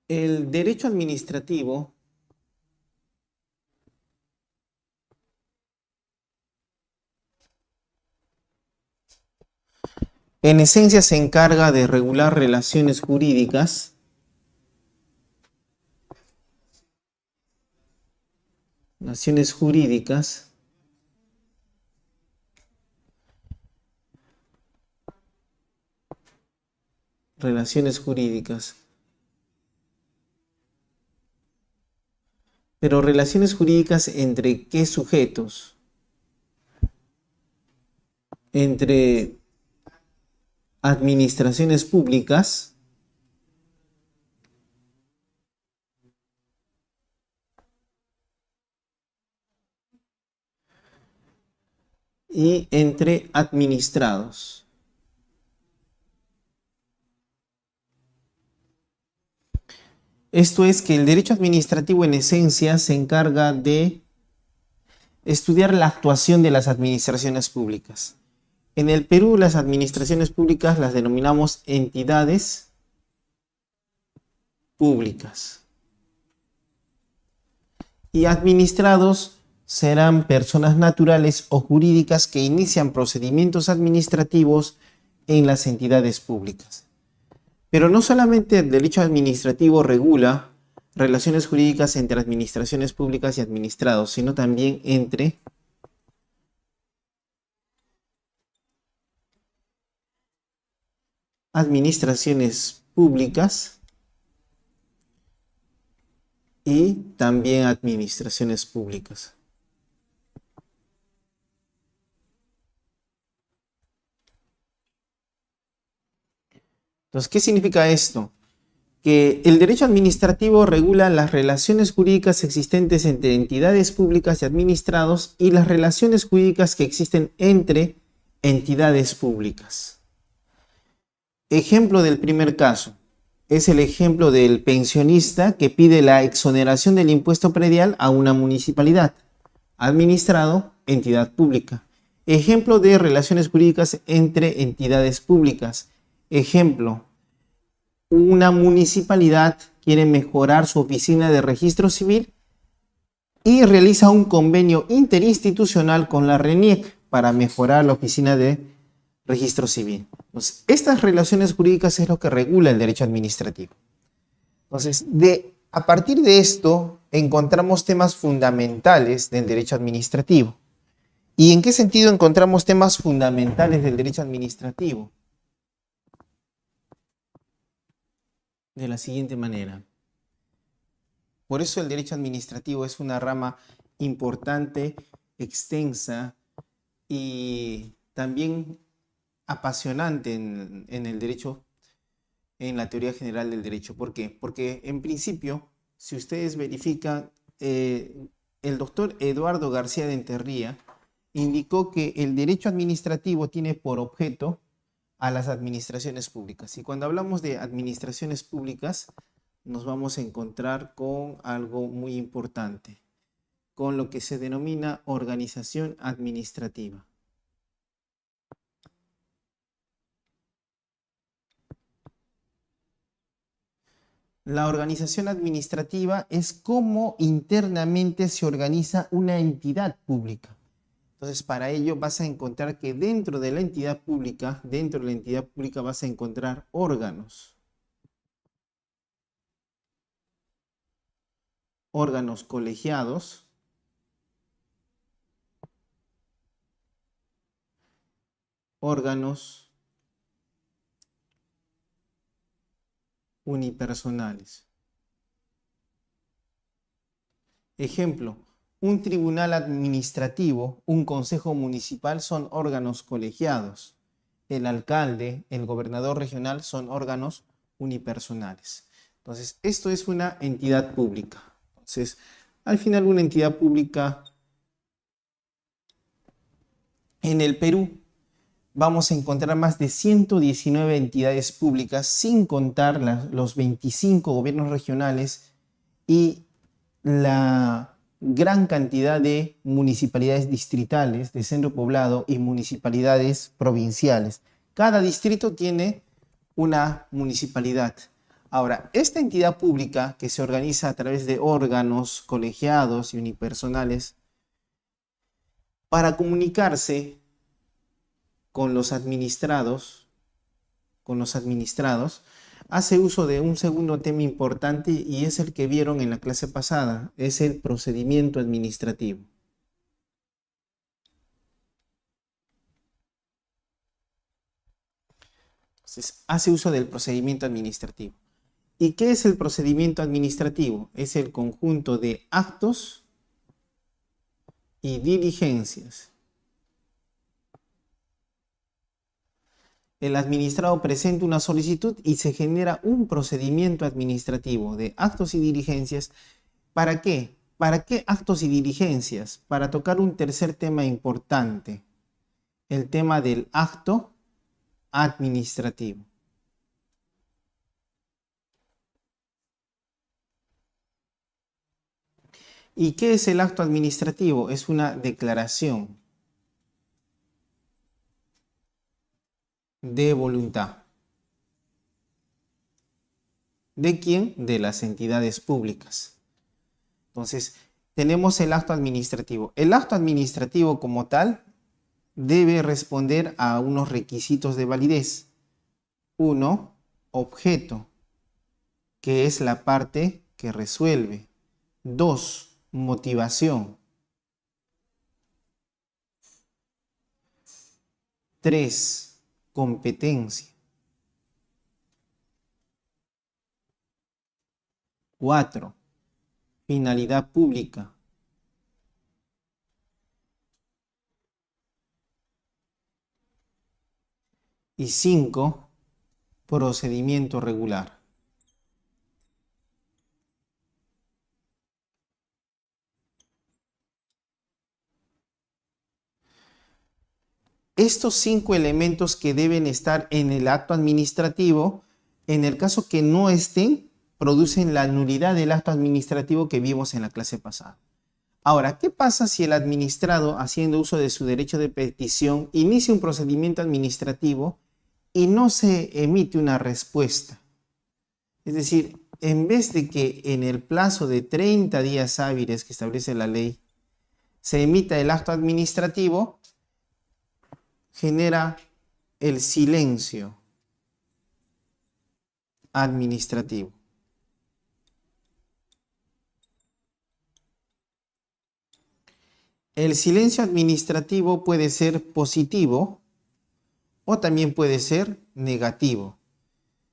El derecho administrativo en esencia se encarga de regular relaciones jurídicas relaciones jurídicas, pero relaciones jurídicas ¿entre qué sujetos? Entre administraciones públicas y entre administrados. Esto es que el derecho administrativo en esencia se encarga de estudiar la actuación de las administraciones públicas. En el Perú, las administraciones públicas las denominamos entidades públicas. Y administrados serán personas naturales o jurídicas que inician procedimientos administrativos en las entidades públicas. Pero no solamente el derecho administrativo regula relaciones jurídicas entre administraciones públicas y administrados, sino también entre administraciones públicas y también administraciones públicas. Entonces, ¿qué significa esto? Que el derecho administrativo regula las relaciones jurídicas existentes entre entidades públicas y administrados y las relaciones jurídicas que existen entre entidades públicas. Ejemplo del primer caso es el ejemplo del pensionista que pide la exoneración del impuesto predial a una municipalidad. Administrado, entidad pública. Ejemplo de relaciones jurídicas entre entidades públicas. Ejemplo, una municipalidad quiere mejorar su oficina de registro civil y realiza un convenio interinstitucional con la RENIEC para mejorar la oficina de registro civil. Entonces, estas relaciones jurídicas es lo que regula el derecho administrativo. Entonces, a partir de esto, encontramos temas fundamentales del derecho administrativo. ¿Y en qué sentido encontramos temas fundamentales del derecho administrativo? De la siguiente manera. Por eso el derecho administrativo es una rama importante, extensa y también apasionante en el derecho, en la teoría general del derecho. ¿Por qué? Porque en principio, si ustedes verifican, el doctor Eduardo García de Enterría indicó que el derecho administrativo tiene por objeto a las administraciones públicas. Y cuando hablamos de administraciones públicas, nos vamos a encontrar con algo muy importante, con lo que se denomina organización administrativa. La organización administrativa es cómo internamente se organiza una entidad pública. Entonces, para ello vas a encontrar que dentro de la entidad pública, vas a encontrar órganos. Órganos colegiados. Órganos unipersonales. Ejemplo, un tribunal administrativo, un consejo municipal son órganos colegiados. El alcalde, el gobernador regional son órganos unipersonales. Entonces, esto es una entidad pública. Entonces, al final una entidad pública en el Perú vamos a encontrar más de 119 entidades públicas, sin contar los 25 gobiernos regionales y la gran cantidad de municipalidades distritales, de centro poblado y municipalidades provinciales. Cada distrito tiene una municipalidad. Ahora, esta entidad pública que se organiza a través de órganos colegiados y unipersonales, para comunicarse con los administrados, hace uso de un segundo tema importante y es el que vieron en la clase pasada, es el procedimiento administrativo. Entonces, hace uso del procedimiento administrativo. ¿Y qué es el procedimiento administrativo? Es el conjunto de actos y diligencias. El administrado presenta una solicitud y se genera un procedimiento administrativo de actos y diligencias. ¿Para qué? ¿Para qué actos y diligencias? Para tocar un tercer tema importante, el tema del acto administrativo. ¿Y qué es el acto administrativo? Es una declaración de voluntad. ¿De quién? De las entidades públicas. Entonces, tenemos el acto administrativo. El acto administrativo como tal debe responder a unos requisitos de validez. 1, objeto, que es la parte que resuelve. 2, motivación. 3, competencia. 4, finalidad pública. Y 5, procedimiento regular. Estos 5 elementos que deben estar en el acto administrativo, en el caso que no estén, producen la nulidad del acto administrativo que vimos en la clase pasada. Ahora, ¿qué pasa si el administrado, haciendo uso de su derecho de petición, inicia un procedimiento administrativo y no se emite una respuesta? Es decir, en vez de que en el plazo de 30 días hábiles que establece la ley se emita el acto administrativo, genera el silencio administrativo. El silencio administrativo puede ser positivo o también puede ser negativo.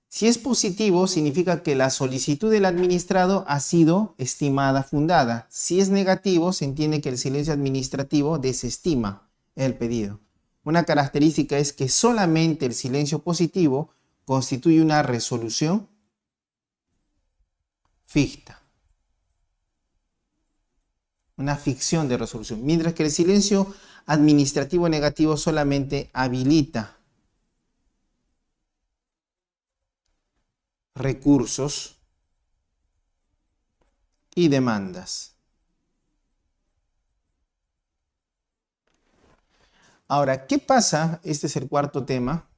Si es positivo, significa que la solicitud del administrado ha sido estimada fundada. Si es negativo, se entiende que el silencio administrativo desestima el pedido. Una característica es que solamente el silencio positivo constituye una resolución ficta. Una ficción de resolución. Mientras que el silencio administrativo negativo solamente habilita recursos y demandas. Ahora, ¿qué pasa? Este es el cuarto tema.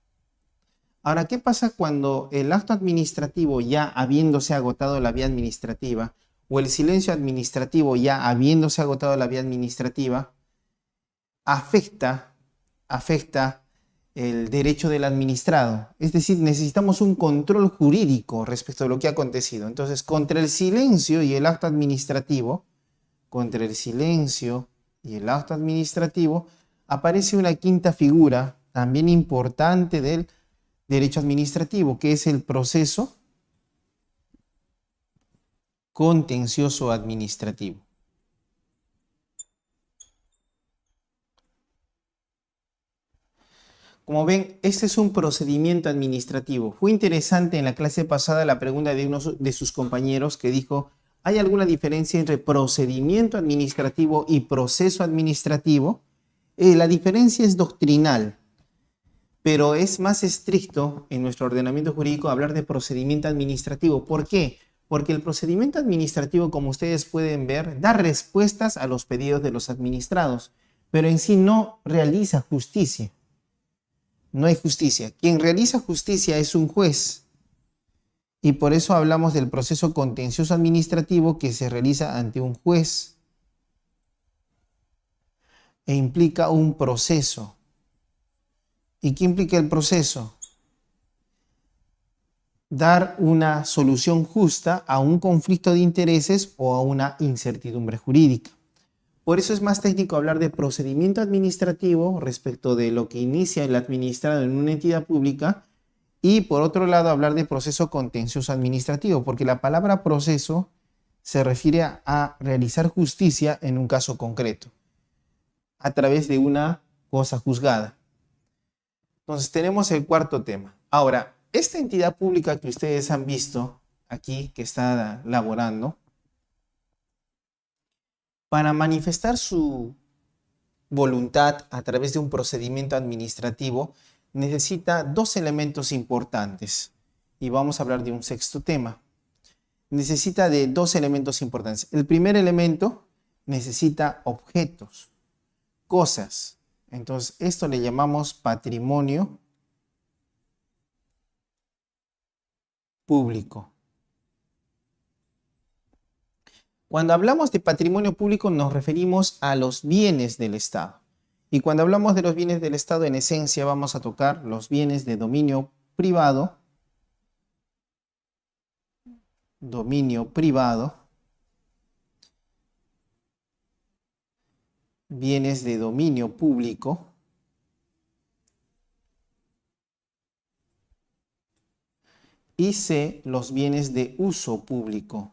Ahora, ¿qué pasa cuando el acto administrativo, ya habiéndose agotado la vía administrativa, o el silencio administrativo, ya habiéndose agotado la vía administrativa, afecta el derecho del administrado? Es decir, necesitamos un control jurídico respecto a lo que ha acontecido. Entonces, contra el silencio y el acto administrativo, aparece una quinta figura también importante del derecho administrativo, que es el proceso contencioso administrativo. Como ven, este es un procedimiento administrativo. Fue interesante en la clase pasada la pregunta de uno de sus compañeros que dijo: ¿hay alguna diferencia entre procedimiento administrativo y proceso administrativo? La diferencia es doctrinal, pero es más estricto en nuestro ordenamiento jurídico hablar de procedimiento administrativo. ¿Por qué? Porque el procedimiento administrativo, como ustedes pueden ver, da respuestas a los pedidos de los administrados, pero en sí no realiza justicia. No hay justicia. Quien realiza justicia es un juez. Y por eso hablamos del proceso contencioso administrativo que se realiza ante un juez e implica un proceso. ¿Y qué implica el proceso? Dar una solución justa a un conflicto de intereses o a una incertidumbre jurídica. Por eso es más técnico hablar de procedimiento administrativo respecto de lo que inicia el administrado en una entidad pública, y por otro lado hablar de proceso contencioso administrativo, porque la palabra proceso se refiere a realizar justicia en un caso concreto, a través de una cosa juzgada. Entonces tenemos el cuarto tema. Ahora, esta entidad pública que ustedes han visto aquí, que está laborando, para manifestar su voluntad a través de un procedimiento administrativo, necesita dos elementos importantes. Y vamos a hablar de un sexto tema. Necesita de dos elementos importantes. El primer elemento necesita objetos, cosas. Entonces, esto le llamamos patrimonio público. Cuando hablamos de patrimonio público nos referimos a los bienes del Estado. Y cuando hablamos de los bienes del Estado, en esencia vamos a tocar los bienes de dominio privado, bienes de dominio público y C, los bienes de uso público.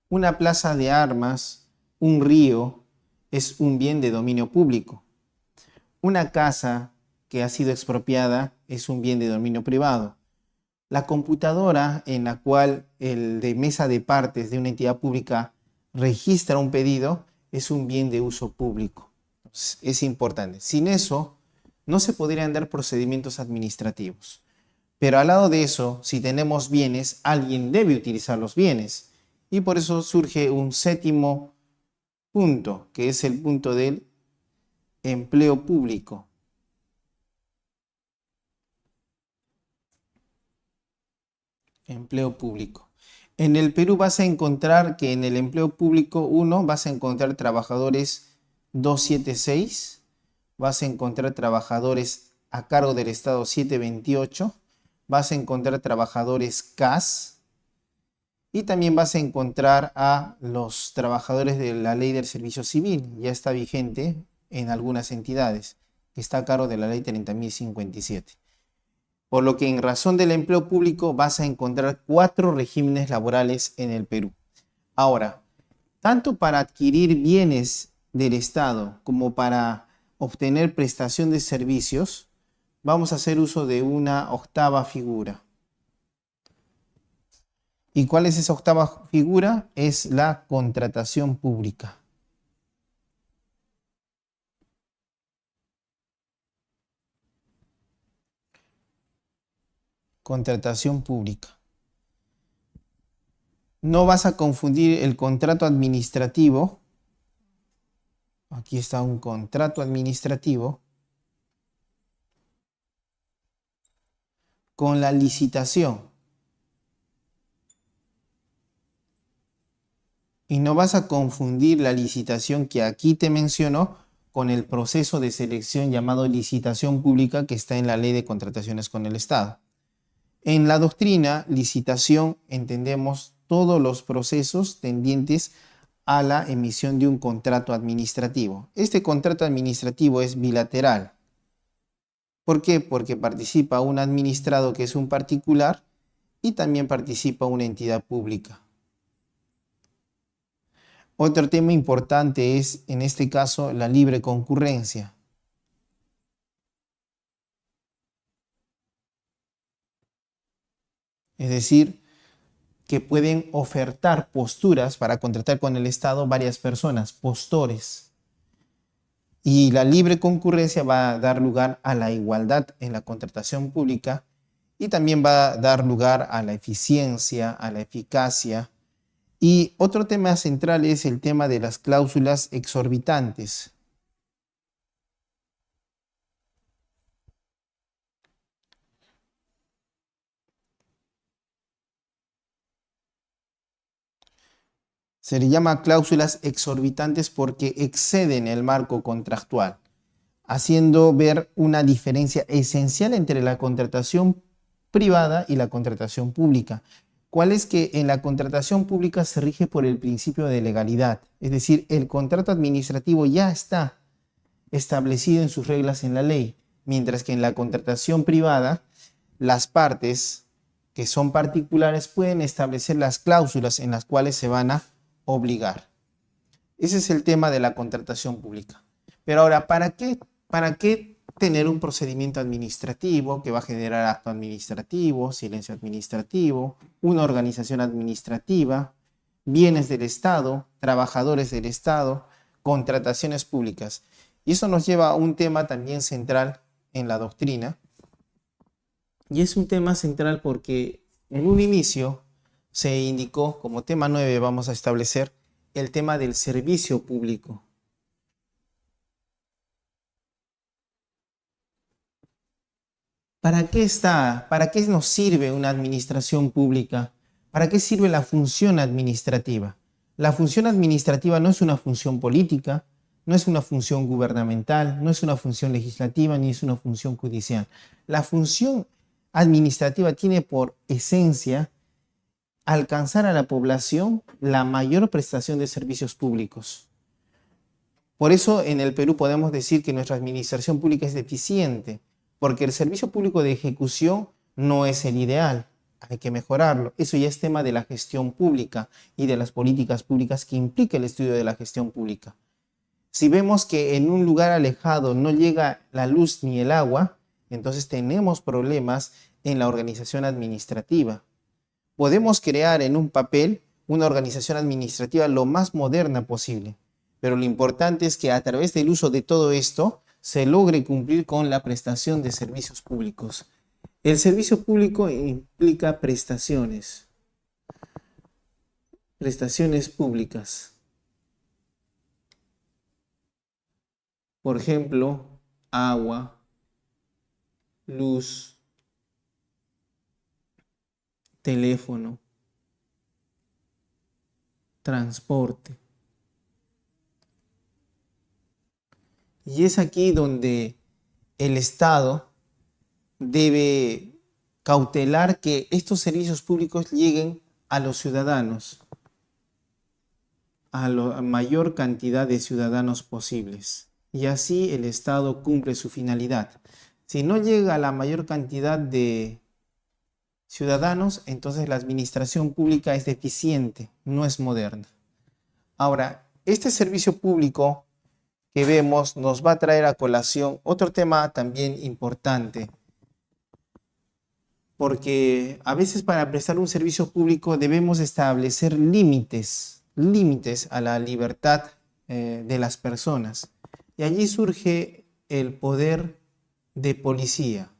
Una plaza de armas, un río, es un bien de dominio público. Una casa que ha sido expropiada es un bien de dominio privado. La computadora en la cual el de mesa de partes de una entidad pública registra un pedido es un bien de uso público. Entonces, es importante. Sin eso, no se podrían dar procedimientos administrativos. Pero al lado de eso, si tenemos bienes, alguien debe utilizar los bienes. Y por eso surge un séptimo punto, que es el punto del empleo público. Empleo público. En el Perú vas a encontrar que en el empleo público 1 vas a encontrar trabajadores 276, vas a encontrar trabajadores a cargo del Estado 728, vas a encontrar trabajadores CAS, y también vas a encontrar a los trabajadores de la ley del servicio civil, ya está vigente en algunas entidades, que está a cargo de la ley 30.057. Por lo que en razón del empleo público vas a encontrar 4 regímenes laborales en el Perú. Ahora, tanto para adquirir bienes del Estado como para obtener prestación de servicios, vamos a hacer uso de una octava figura. ¿Y cuál es esa octava figura? Es la contratación pública. Contratación pública. No vas a confundir el contrato administrativo. Aquí está un contrato administrativo con la licitación. Y no vas a confundir la licitación que aquí te menciono con el proceso de selección llamado licitación pública que está en la Ley de Contrataciones con el Estado. En la doctrina, licitación, entendemos todos los procesos tendientes a la emisión de un contrato administrativo. Este contrato administrativo es bilateral. ¿Por qué? Porque participa un administrado que es un particular y también participa una entidad pública. Otro tema importante es, en este caso, la libre concurrencia. Es decir, que pueden ofertar posturas para contratar con el Estado varias personas, postores. Y la libre concurrencia va a dar lugar a la igualdad en la contratación pública y también va a dar lugar a la eficiencia, a la eficacia. Y otro tema central es el tema de las cláusulas exorbitantes. Se le llama cláusulas exorbitantes porque exceden el marco contractual, haciendo ver una diferencia esencial entre la contratación privada y la contratación pública. ¿Cuál es? Que en la contratación pública se rige por el principio de legalidad, es decir, el contrato administrativo ya está establecido en sus reglas en la ley, mientras que en la contratación privada, las partes que son particulares pueden establecer las cláusulas en las cuales se van a obligar. Ese es el tema de la contratación pública. Pero ahora, ¿para qué tener un procedimiento administrativo que va a generar acto administrativo, silencio administrativo, una organización administrativa, bienes del Estado, trabajadores del Estado, contrataciones públicas? Y eso nos lleva a un tema también central en la doctrina. Y es un tema central porque en un inicio se indicó como tema 9, vamos a establecer el tema del servicio público. ¿Para qué está? ¿Para qué nos sirve una administración pública? ¿Para qué sirve la función administrativa? La función administrativa no es una función política, no es una función gubernamental, no es una función legislativa, ni es una función judicial. La función administrativa tiene por esencia alcanzar a la población la mayor prestación de servicios públicos. Por eso en el Perú podemos decir que nuestra administración pública es deficiente, porque el servicio público de ejecución no es el ideal, hay que mejorarlo. Eso ya es tema de la gestión pública y de las políticas públicas que implica el estudio de la gestión pública. Si vemos que en un lugar alejado no llega la luz ni el agua, entonces tenemos problemas en la organización administrativa. Podemos crear en un papel una organización administrativa lo más moderna posible, pero lo importante es que a través del uso de todo esto se logre cumplir con la prestación de servicios públicos. El servicio público implica prestaciones públicas. Por ejemplo, agua, luz, teléfono, transporte. Y es aquí donde el Estado debe cautelar que estos servicios públicos lleguen a los ciudadanos, a la mayor cantidad de ciudadanos posibles. Y así el Estado cumple su finalidad. Si no llega a la mayor cantidad de ciudadanos, entonces la administración pública es deficiente, no es moderna. Ahora, este servicio público que vemos nos va a traer a colación otro tema también importante, porque a veces para prestar un servicio público debemos establecer límites a la libertad de las personas. Y allí surge el poder de policía.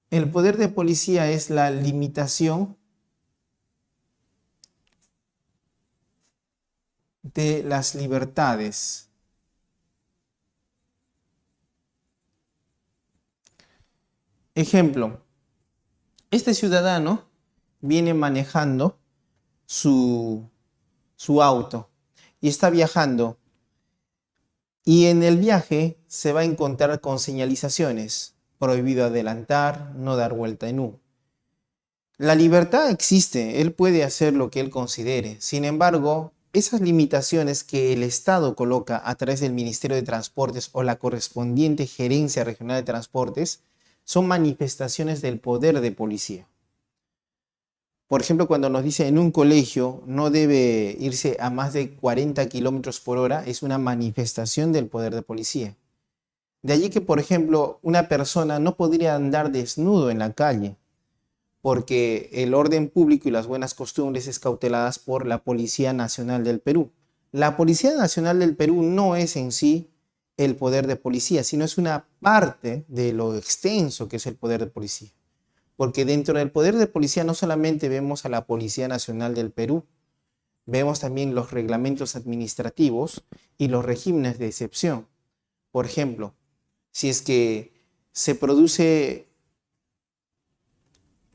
El poder de policía es la limitación de las libertades. Ejemplo, este ciudadano viene manejando su auto y está viajando, y en el viaje se va a encontrar con señalizaciones: prohibido adelantar, no dar vuelta en U. La libertad existe, él puede hacer lo que él considere. Sin embargo, esas limitaciones que el Estado coloca a través del Ministerio de Transportes o la correspondiente Gerencia Regional de Transportes son manifestaciones del poder de policía. Por ejemplo, cuando nos dice en un colegio no debe irse a más de 40 kilómetros por hora, es una manifestación del poder de policía. De allí que, por ejemplo, una persona no podría andar desnudo en la calle, porque el orden público y las buenas costumbres es cauteladas por la Policía Nacional del Perú. La Policía Nacional del Perú no es en sí el poder de policía, sino es una parte de lo extenso que es el poder de policía. Porque dentro del poder de policía no solamente vemos a la Policía Nacional del Perú, vemos también los reglamentos administrativos y los regímenes de excepción. Por ejemplo, si es que se produce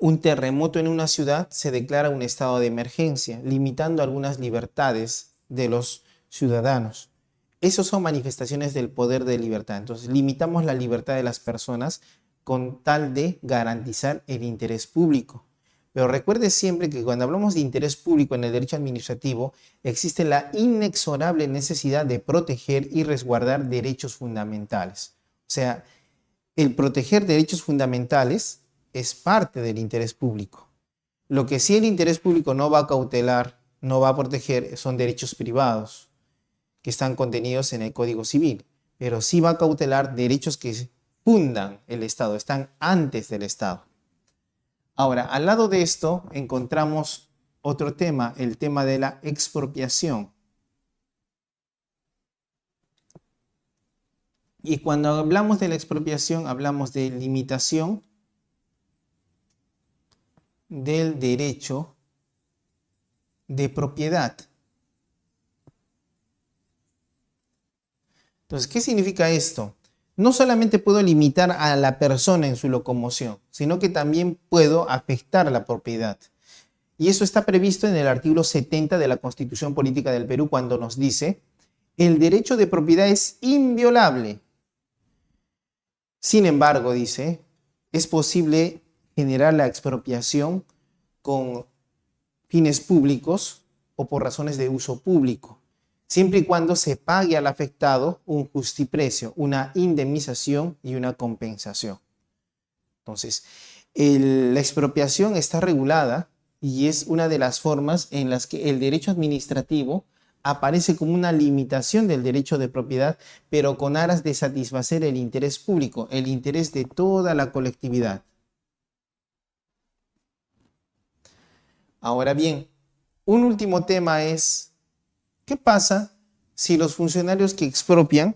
un terremoto en una ciudad, se declara un estado de emergencia, limitando algunas libertades de los ciudadanos. Esas son manifestaciones del poder de libertad. Entonces, limitamos la libertad de las personas con tal de garantizar el interés público. Pero recuerde siempre que cuando hablamos de interés público en el derecho administrativo, existe la inexorable necesidad de proteger y resguardar derechos fundamentales. O sea, el proteger derechos fundamentales es parte del interés público. Lo que sí el interés público no va a cautelar, no va a proteger, son derechos privados que están contenidos en el Código Civil, pero sí va a cautelar derechos que fundan el Estado, están antes del Estado. Ahora, al lado de esto encontramos otro tema, el tema de la expropiación. Y cuando hablamos de la expropiación, hablamos de limitación del derecho de propiedad. Entonces, ¿qué significa esto? No solamente puedo limitar a la persona en su locomoción, sino que también puedo afectar la propiedad. Y eso está previsto en el artículo 70 de la Constitución Política del Perú, cuando nos dice: el derecho de propiedad es inviolable. Sin embargo, dice, es posible generar la expropiación con fines públicos o por razones de uso público, siempre y cuando se pague al afectado un justiprecio, una indemnización y una compensación. Entonces, la expropiación está regulada y es una de las formas en las que el derecho administrativo aparece como una limitación del derecho de propiedad, pero con aras de satisfacer el interés público, el interés de toda la colectividad. Ahora bien, un último tema es: ¿qué pasa si los funcionarios que expropian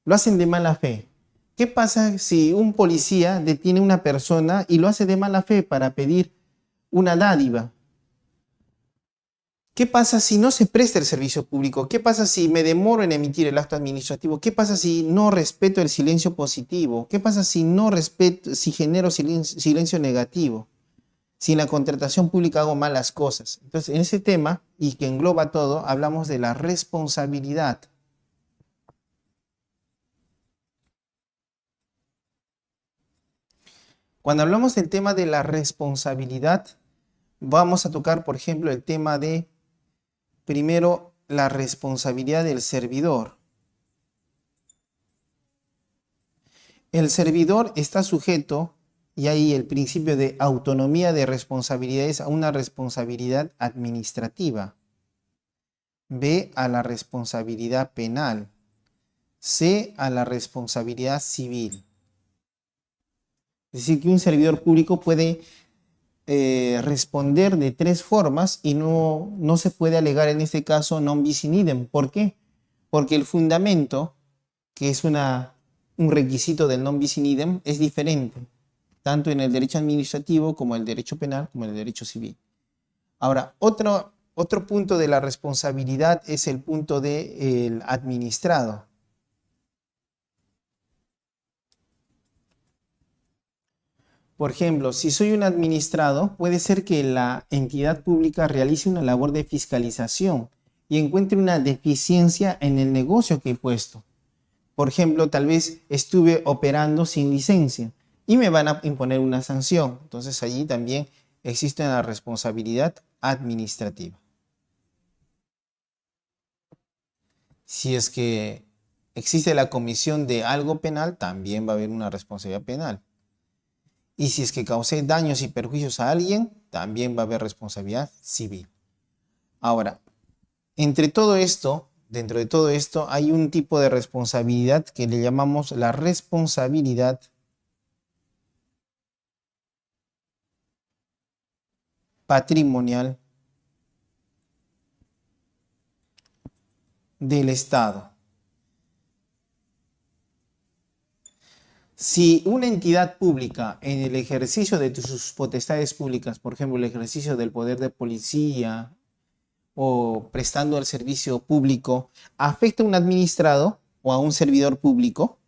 lo hacen de mala fe? ¿Qué pasa si un policía detiene a una persona y lo hace de mala fe para pedir una dádiva? ¿Qué pasa si no se presta el servicio público? ¿Qué pasa si me demoro en emitir el acto administrativo? ¿Qué pasa si no respeto el silencio positivo? ¿Qué pasa si no respeto, si genero silencio negativo? Si en la contratación pública hago malas cosas. Entonces, en ese tema, y que engloba todo, hablamos de la responsabilidad. Cuando hablamos del tema de la responsabilidad, vamos a tocar, por ejemplo, el tema de, primero, la responsabilidad del servidor. El servidor está sujeto, y ahí el principio de autonomía de responsabilidades, a una responsabilidad administrativa. B, a la responsabilidad penal. C, a la responsabilidad civil. Es decir, que un servidor público puede responder de tres formas y no se puede alegar en este caso non bis in idem. ¿Por qué? Porque el fundamento, que es un requisito del non bis in idem, es diferente, tanto en el derecho administrativo como en el derecho penal como en el derecho civil. Ahora, otro punto de la responsabilidad es el punto del administrado. Por ejemplo, si soy un administrado, puede ser que la entidad pública realice una labor de fiscalización y encuentre una deficiencia en el negocio que he puesto. Por ejemplo, tal vez estuve operando sin licencia y me van a imponer una sanción. Entonces allí también existe una responsabilidad administrativa. Si es que existe la comisión de algo penal, también va a haber una responsabilidad penal. Y si es que causé daños y perjuicios a alguien, también va a haber responsabilidad civil. Ahora, dentro de todo esto, hay un tipo de responsabilidad que le llamamos la responsabilidad patrimonial del Estado. Si una entidad pública en el ejercicio de sus potestades públicas, por ejemplo, el ejercicio del poder de policía o prestando el servicio público, afecta a un administrado o a un servidor público,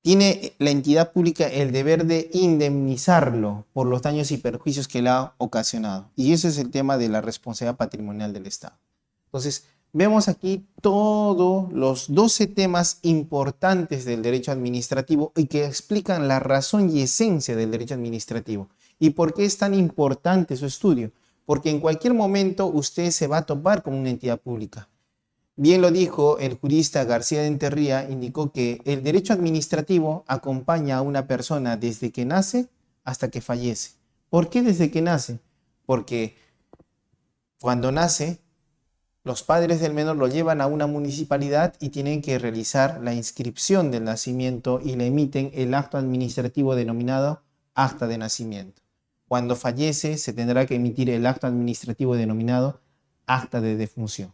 tiene la entidad pública el deber de indemnizarlo por los daños y perjuicios que le ha ocasionado. Y ese es el tema de la responsabilidad patrimonial del Estado. Entonces, vemos aquí todos los 12 temas importantes del derecho administrativo y que explican la razón y esencia del derecho administrativo. ¿Y por qué es tan importante su estudio? Porque en cualquier momento usted se va a topar con una entidad pública. Bien lo dijo el jurista García de Enterría, indicó que el derecho administrativo acompaña a una persona desde que nace hasta que fallece. ¿Por qué desde que nace? Porque cuando nace, los padres del menor lo llevan a una municipalidad y tienen que realizar la inscripción del nacimiento y le emiten el acto administrativo denominado acta de nacimiento. Cuando fallece, se tendrá que emitir el acto administrativo denominado acta de defunción.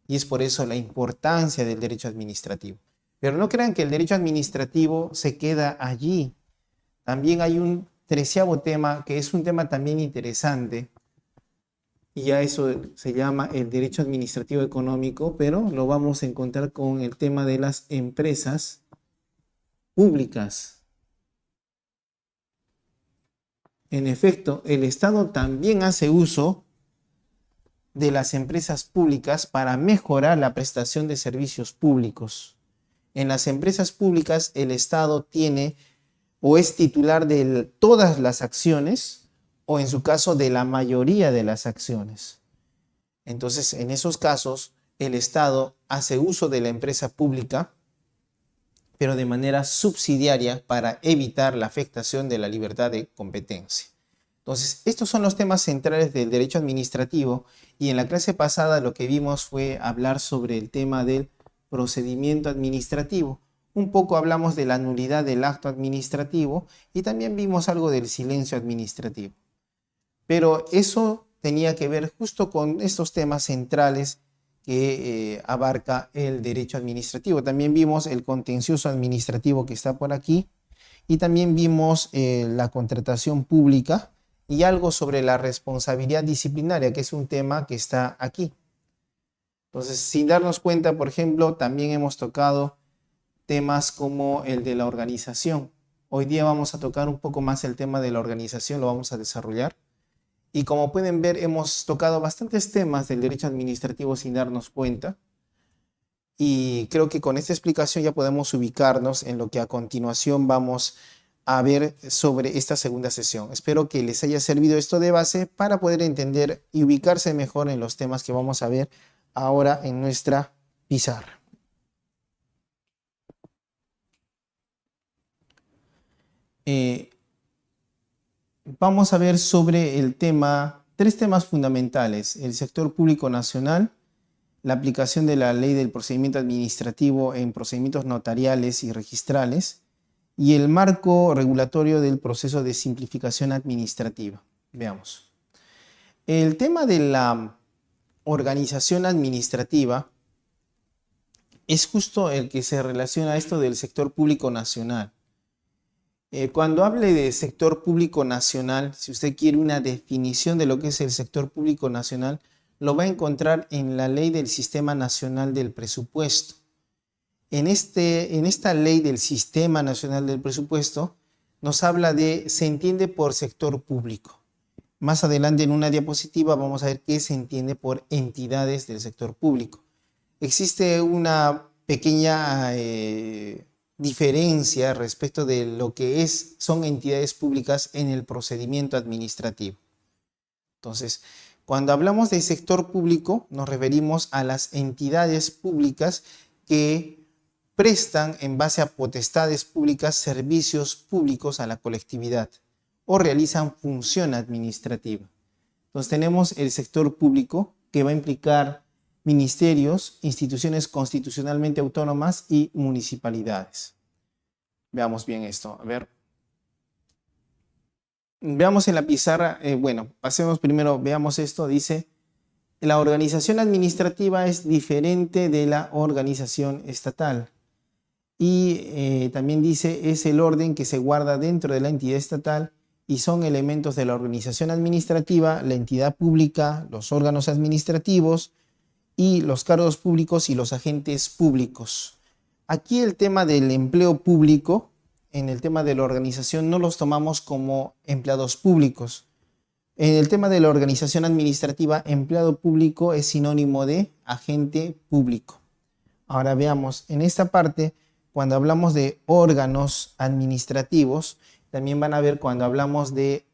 Y es por eso la importancia del derecho administrativo. Pero no crean que el derecho administrativo se queda allí. También hay un 13º tema, que es un tema también interesante, y a eso se llama el derecho administrativo económico, pero lo vamos a encontrar con el tema de las empresas públicas. En efecto, el Estado también hace uso de las empresas públicas para mejorar la prestación de servicios públicos. En las empresas públicas, el Estado tiene o es titular de todas las acciones, o en su caso de la mayoría de las acciones. Entonces, en esos casos, el Estado hace uso de la empresa pública, pero de manera subsidiaria para evitar la afectación de la libertad de competencia. Entonces, estos son los temas centrales del derecho administrativo, y en la clase pasada lo que vimos fue hablar sobre el tema del procedimiento administrativo. Un poco hablamos de la nulidad del acto administrativo y también vimos algo del silencio administrativo. Pero eso tenía que ver justo con estos temas centrales que abarca el derecho administrativo. También vimos el contencioso administrativo que está por aquí, y también vimos la contratación pública y algo sobre la responsabilidad disciplinaria, que es un tema que está aquí. Entonces, sin darnos cuenta, por ejemplo, también hemos tocado temas como el de la organización. Hoy día vamos a tocar un poco más el tema de la organización, lo vamos a desarrollar. Y como pueden ver, hemos tocado bastantes temas del derecho administrativo sin darnos cuenta. Y creo que con esta explicación ya podemos ubicarnos en lo que a continuación vamos a ver sobre esta segunda sesión. Espero que les haya servido esto de base para poder entender y ubicarse mejor en los temas que vamos a ver ahora en nuestra pizarra. Vamos a ver sobre el tema, 3 temas fundamentales: el sector público nacional, la aplicación de la ley del procedimiento administrativo en procedimientos notariales y registrales, y el marco regulatorio del proceso de simplificación administrativa. Veamos. El tema de la organización administrativa es justo el que se relaciona a esto del sector público nacional. Cuando hable de sector público nacional, si usted quiere una definición de lo que es el sector público nacional, lo va a encontrar en la Ley del Sistema Nacional del Presupuesto. En esta ley del Sistema Nacional del Presupuesto nos habla de, se entiende por sector público. Más adelante en una diapositiva vamos a ver qué se entiende por entidades del sector público. Existe una pequeña diferencia respecto de lo que son entidades públicas en el procedimiento administrativo. Entonces, cuando hablamos de sector público, nos referimos a las entidades públicas que prestan en base a potestades públicas servicios públicos a la colectividad o realizan función administrativa. Entonces tenemos el sector público, que va a implicar ministerios, instituciones constitucionalmente autónomas y municipalidades. Veamos bien esto. A ver. Veamos en la pizarra. Bueno, pasemos primero, veamos esto. Dice: la organización administrativa es diferente de la organización estatal. Y también dice, es el orden que se guarda dentro de la entidad estatal y son elementos de la organización administrativa, la entidad pública, los órganos administrativos y los cargos públicos y los agentes públicos. Aquí el tema del empleo público en el tema de la organización no los tomamos como empleados públicos. En el tema de la organización administrativa, empleado público es sinónimo de agente público. Ahora veamos, en esta parte, cuando hablamos de órganos administrativos, también van a ver cuando hablamos de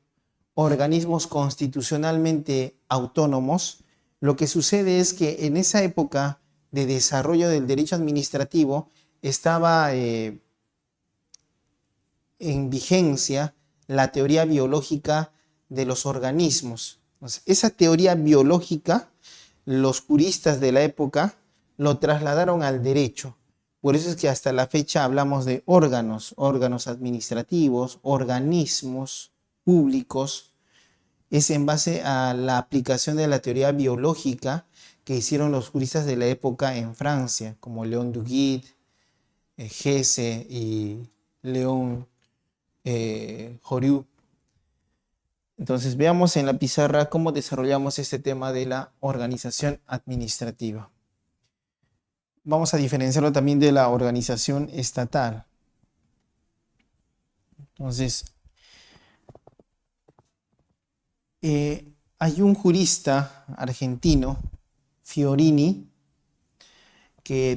organismos constitucionalmente autónomos, lo que sucede es que en esa época de desarrollo del derecho administrativo estaba en vigencia la teoría biológica de los organismos. Entonces, esa teoría biológica, los juristas de la época lo trasladaron al derecho. Por eso es que hasta la fecha hablamos de órganos, órganos administrativos, organismos públicos. Es en base a la aplicación de la teoría biológica que hicieron los juristas de la época en Francia, como Léon Duguid, Hesse y Léon Jorieu. Entonces veamos en la pizarra cómo desarrollamos este tema de la organización administrativa. Vamos a diferenciarlo también de la organización estatal. Entonces, hay un jurista argentino, Fiorini, que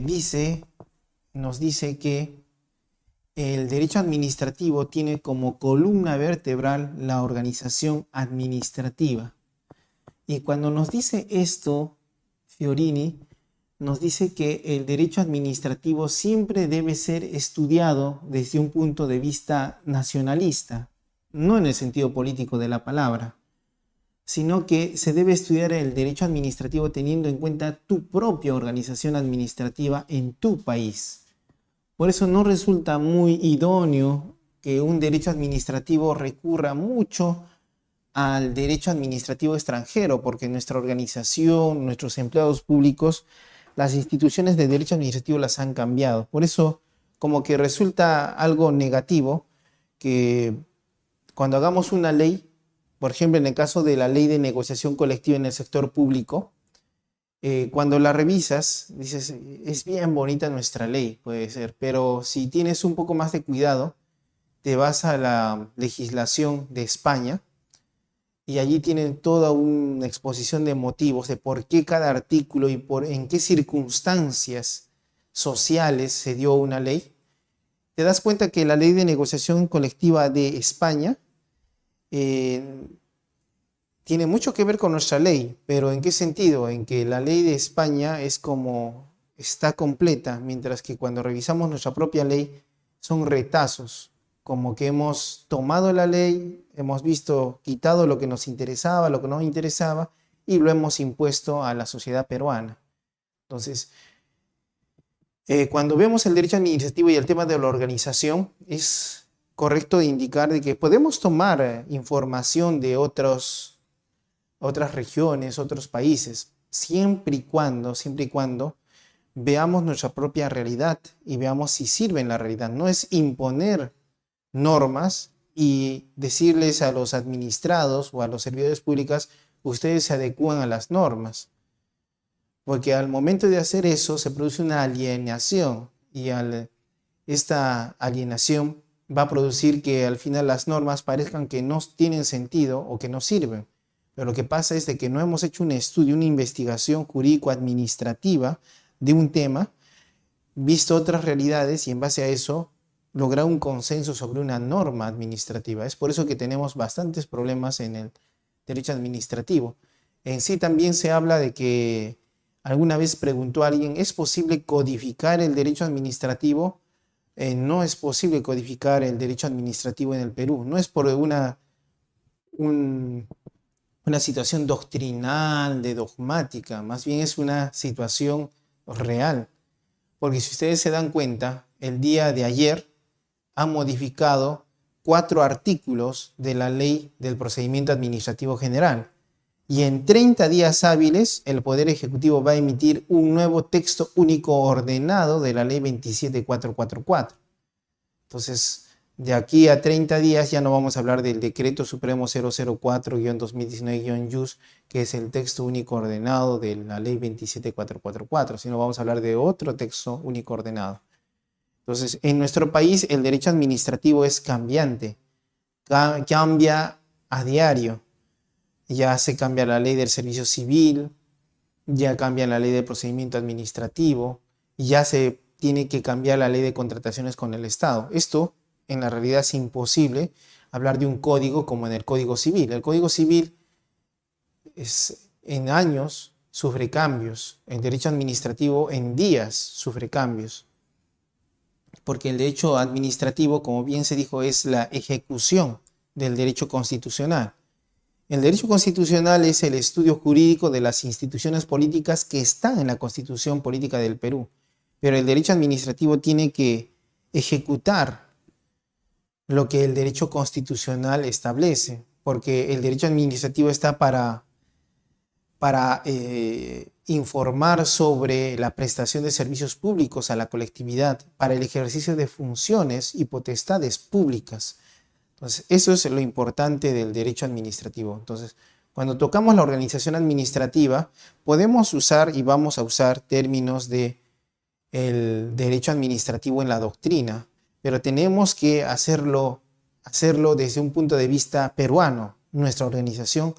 nos dice que el derecho administrativo tiene como columna vertebral la organización administrativa. Y cuando nos dice esto, Fiorini nos dice que el derecho administrativo siempre debe ser estudiado desde un punto de vista nacionalista, no en el sentido político de la palabra, sino que se debe estudiar el derecho administrativo teniendo en cuenta tu propia organización administrativa en tu país. Por eso no resulta muy idóneo que un derecho administrativo recurra mucho al derecho administrativo extranjero, porque nuestra organización, nuestros empleados públicos, las instituciones de derecho administrativo las han cambiado. Por eso como que resulta algo negativo que cuando hagamos una ley, por ejemplo en el caso de la ley de negociación colectiva en el sector público, cuando la revisas, dices, es bien bonita nuestra ley, puede ser, pero si tienes un poco más de cuidado, te vas a la legislación de España y allí tienen toda una exposición de motivos de por qué cada artículo y en qué circunstancias sociales se dio una ley. Te das cuenta que la ley de negociación colectiva de España tiene mucho que ver con nuestra ley, pero ¿en qué sentido? En que la ley de España es como está completa, mientras que cuando revisamos nuestra propia ley son retazos, como que hemos tomado la ley, hemos visto, quitado lo que nos interesaba, lo que no nos interesaba, y lo hemos impuesto a la sociedad peruana. Entonces, cuando vemos el derecho administrativo y el tema de la organización, es correcto indicar de que podemos tomar información de otras regiones, otros países, siempre y cuando veamos nuestra propia realidad y veamos si sirve en la realidad. No es imponer normas y decirles a los administrados o a los servidores públicos, ustedes se adecúan a las normas. Porque al momento de hacer eso se produce una alienación y esta alienación va a producir que al final las normas parezcan que no tienen sentido o que no sirven. Pero lo que pasa es de que no hemos hecho un estudio, una investigación jurídico-administrativa de un tema, visto otras realidades y en base a eso lograr un consenso sobre una norma administrativa. Es por eso que tenemos bastantes problemas en el derecho administrativo. En sí también se habla de que alguna vez preguntó a alguien, ¿es posible codificar el derecho administrativo? No es posible codificar el derecho administrativo en el Perú. No es por una situación doctrinal, dogmática, más bien es una situación real. Porque si ustedes se dan cuenta, el día de ayer han modificado 4 artículos de la Ley del Procedimiento Administrativo General. Y en 30 días hábiles, el Poder Ejecutivo va a emitir un nuevo texto único ordenado de la Ley 27444. Entonces, de aquí a 30 días ya no vamos a hablar del Decreto Supremo 004-2019-YUS, que es el texto único ordenado de la Ley 27444, sino vamos a hablar de otro texto único ordenado. Entonces, en nuestro país el derecho administrativo es cambiante, cambia a diario. Ya se cambia la ley del servicio civil, ya cambia la ley de procedimiento administrativo, ya se tiene que cambiar la ley de contrataciones con el Estado. Esto en la realidad es imposible hablar de un código como en el Código Civil. El Código Civil en años sufre cambios, el derecho administrativo en días sufre cambios, porque el derecho administrativo, como bien se dijo, es la ejecución del derecho constitucional. El derecho constitucional es el estudio jurídico de las instituciones políticas que están en la Constitución Política del Perú, pero el derecho administrativo tiene que ejecutar lo que el derecho constitucional establece, porque el derecho administrativo está para informar sobre la prestación de servicios públicos a la colectividad, para el ejercicio de funciones y potestades públicas. Entonces, eso es lo importante del derecho administrativo. Entonces, cuando tocamos la organización administrativa, podemos usar y vamos a usar términos de el derecho administrativo en la doctrina, pero tenemos que hacerlo desde un punto de vista peruano, nuestra organización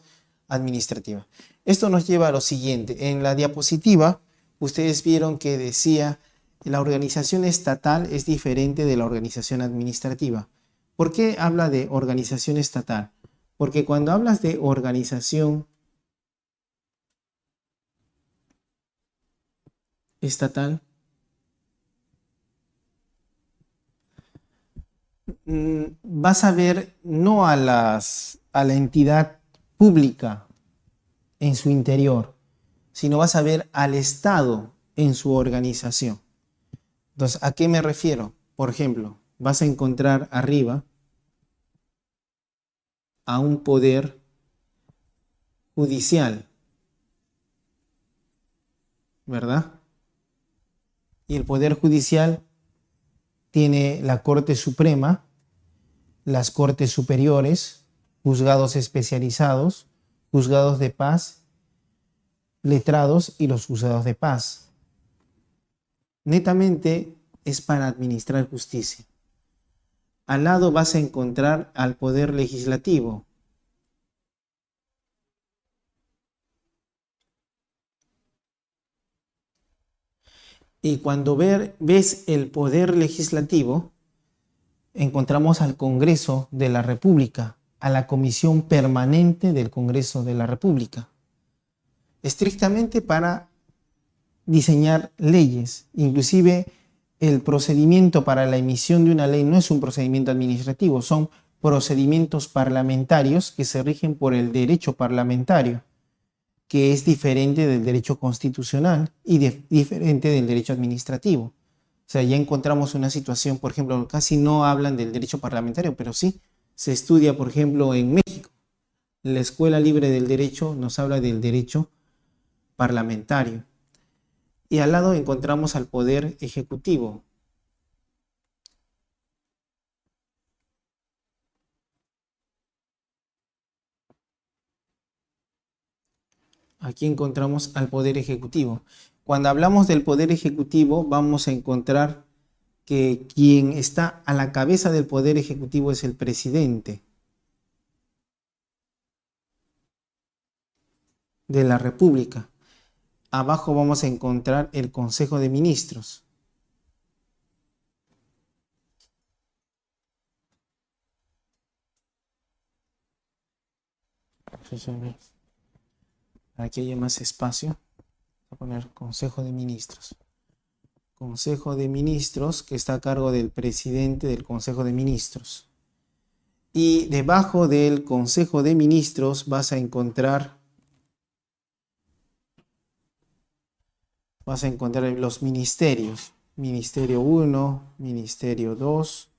administrativa. Esto nos lleva a lo siguiente. En la diapositiva, ustedes vieron que decía la organización estatal es diferente de la organización administrativa. ¿Por qué habla de organización estatal? Porque cuando hablas de organización estatal, vas a ver no a la entidad pública en su interior, sino vas a ver al Estado en su organización. Entonces, ¿a qué me refiero? Por ejemplo, vas a encontrar arriba a un poder judicial, ¿verdad? Y el poder judicial tiene la Corte Suprema, las Cortes Superiores, juzgados especializados, juzgados de paz, letrados y los juzgados de paz. Netamente es para administrar justicia. Al lado vas a encontrar al poder legislativo. Y cuando ves el poder legislativo, encontramos al Congreso de la República, a la Comisión Permanente del Congreso de la República, estrictamente para diseñar leyes. Inclusive el procedimiento para la emisión de una ley no es un procedimiento administrativo, son procedimientos parlamentarios que se rigen por el derecho parlamentario, que es diferente del derecho constitucional y diferente del derecho administrativo. O sea, ya encontramos una situación, por ejemplo, casi no hablan del derecho parlamentario, pero sí se estudia, por ejemplo, en México. La Escuela Libre del Derecho nos habla del derecho parlamentario. Y al lado encontramos al poder ejecutivo. Aquí encontramos al poder ejecutivo. Cuando hablamos del poder ejecutivo, vamos a encontrar que quien está a la cabeza del poder ejecutivo es el presidente de la República. Abajo vamos a encontrar el Consejo de Ministros. Aquí hay más espacio. Voy a poner Consejo de Ministros. Consejo de Ministros, que está a cargo del presidente del Consejo de Ministros. Y debajo del Consejo de Ministros vas a encontrar los ministerios. Ministerio 1, Ministerio 2,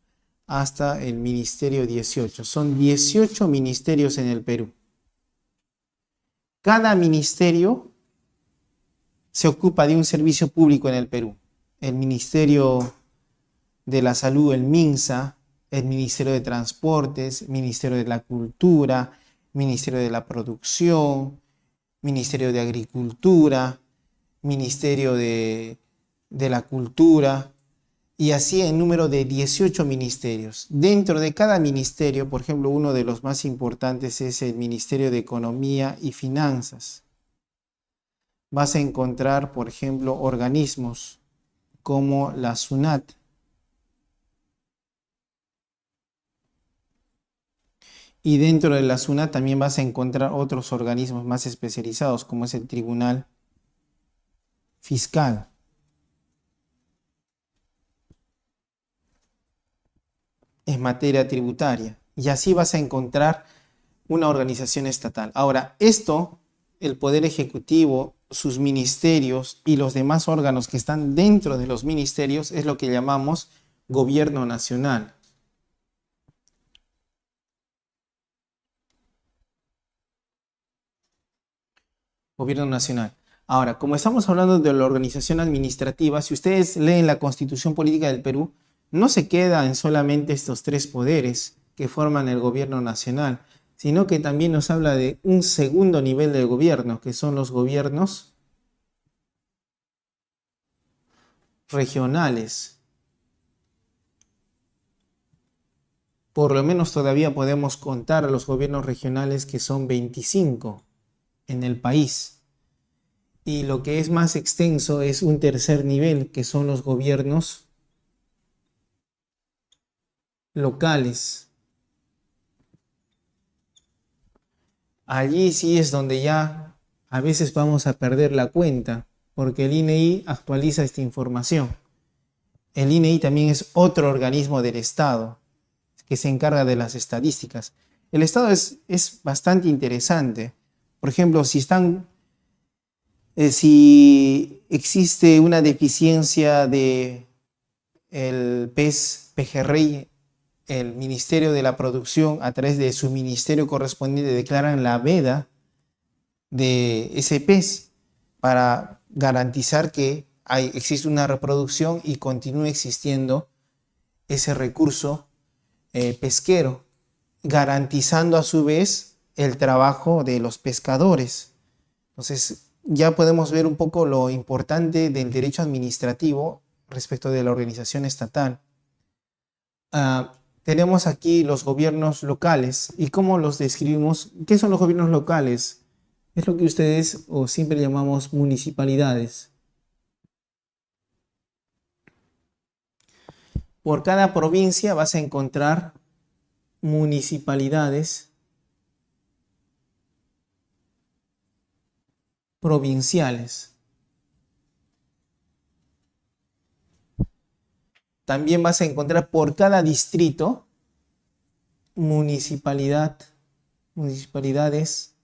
hasta el Ministerio 18. Son 18 ministerios en el Perú. Cada ministerio se ocupa de un servicio público en el Perú. El Ministerio de la Salud, el MINSA, el Ministerio de Transportes, Ministerio de la Cultura, Ministerio de la Producción, Ministerio de Agricultura, Ministerio de la Cultura, y así en número de 18 ministerios. Dentro de cada ministerio, por ejemplo, uno de los más importantes es el Ministerio de Economía y Finanzas. Vas a encontrar, por ejemplo, organismos como la SUNAT. Y dentro de la SUNAT también vas a encontrar otros organismos más especializados, como es el Tribunal Fiscal. En materia tributaria. Y así vas a encontrar una organización estatal. Ahora, esto, el Poder Ejecutivo, sus ministerios y los demás órganos que están dentro de los ministerios es lo que llamamos gobierno nacional. Gobierno nacional. Ahora, como estamos hablando de la organización administrativa, si ustedes leen la Constitución Política del Perú, no se queda en solamente estos tres poderes que forman el gobierno nacional, sino que también nos habla de un segundo nivel de gobierno, que son los gobiernos regionales. Por lo menos todavía podemos contar a los gobiernos regionales, que son 25 en el país. Y lo que es más extenso es un tercer nivel, que son los gobiernos locales. Allí sí es donde ya a veces vamos a perder la cuenta, porque el INEI actualiza esta información. El INEI también es otro organismo del Estado que se encarga de las estadísticas. El Estado es bastante interesante. Por ejemplo, si existe una deficiencia de el pez pejerrey, el Ministerio de la Producción, a través de su ministerio correspondiente, declaran la veda de ese pez para garantizar que existe una reproducción y continúe existiendo ese recurso pesquero, garantizando a su vez el trabajo de los pescadores. Entonces, ya podemos ver un poco lo importante del derecho administrativo respecto de la organización estatal. Tenemos aquí los gobiernos locales. ¿Y cómo los describimos? ¿Qué son los gobiernos locales? Es lo que ustedes o siempre llamamos municipalidades. Por cada provincia vas a encontrar municipalidades provinciales. También vas a encontrar por cada distrito municipalidades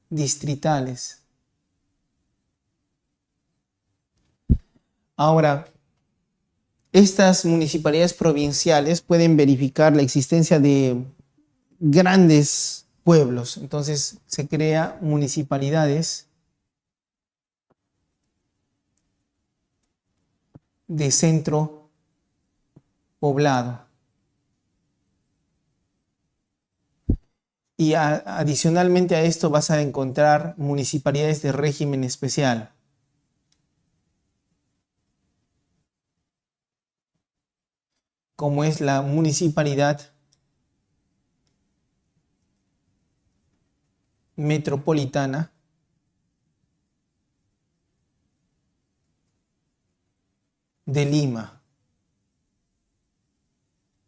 distritales. Ahora, estas municipalidades provinciales pueden verificar la existencia de grandes pueblos. Entonces se crea municipalidades de centro poblado. Y adicionalmente a esto vas a encontrar municipalidades de régimen especial. Como es la municipalidad metropolitana de Lima.